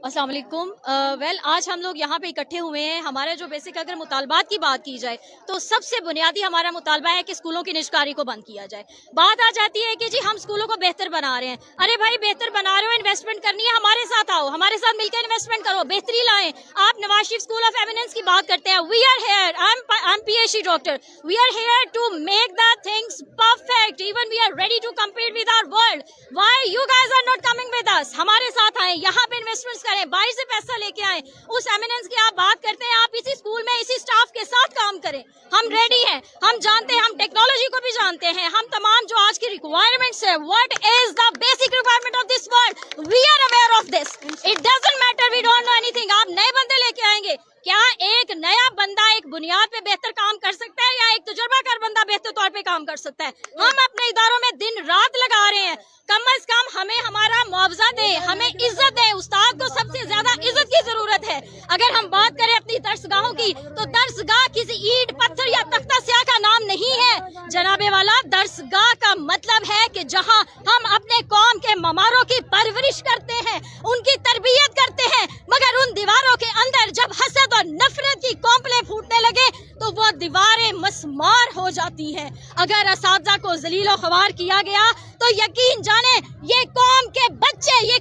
अस्सलाम वालेकुम। वेल आज हम लोग यहाँ पे इकट्ठे हुए हैं। हमारे जो बेसिक अगर मुतालबात की बात की जाए तो सबसे बुनियादी हमारा मुतालबा है कि स्कूलों की निजकारी को बंद किया जाए। बात आ जाती है कि जी हम स्कूलों को बेहतर बना रहे हैं। अरे भाई बेहतर बना रहे हो, इन्वेस्टमेंट करनी है, हमारे साथ आओ, हमारे साथ मिलकर इन्वेस्टमेंट करो, बेहतरी लाएं। आप Nawaz Sharif school of eminence की बात करते हैं। We are here, I am PhD doctor, we are here to make the things perfect, even we are ready to compete with our world. Why you guys are not coming with us? हमारे साथ आए, यहाँ पे investments करें, बाहर से पैसा लेके आए। उस एमिनेंस की आप बात करते हैं, आप इसी स्कूल में इसी स्टाफ के साथ काम करें। हम रेडी हैं, हम जानते हैं, हम टेक्नोलॉजी को भी जानते हैं, हम तमाम जो आज की रिक्वायरमेंट्स है, what is the basic requirement of this world, we are aware of this. It doesn't matter, we don't know anything. आप नए बंदे लेके आएंगे, क्या एक नया बंदा एक बुनियाद पे बेहतर काम कर सकता है या एक तजुर्बाकार बंदा बेहतर तौर पे काम कर सकता है? हम अपने इदारों में दिन रात लगा रहे हैं, कम से कम हमें हमारा मुआवजा दे, हमें इज्जत दे। उस्ताद को सबसे ज्यादा इज्जत की जरूरत है। अगर हम बात करें अपनी दर्सगाहों की तो दर्सगाह किसी ईंट पत्थर या तख्ता स्याह का नाम नहीं है जनाबे वाला। दर्सगाह का मतलब है कि जहां हम अपने कौम के ममारों की परवरिश करते हैं, उनकी तरबियत करते हैं, मगर उन दीवारों के अंदर जब हसद और नफरत की कौंपलें फूटने लगे तो वो दीवारें मस्मार हो जाती हैं। अगर असातिज़ा को जलील और ख्वार किया गया तो यकीन जाने ये कौम के बच्चे, ये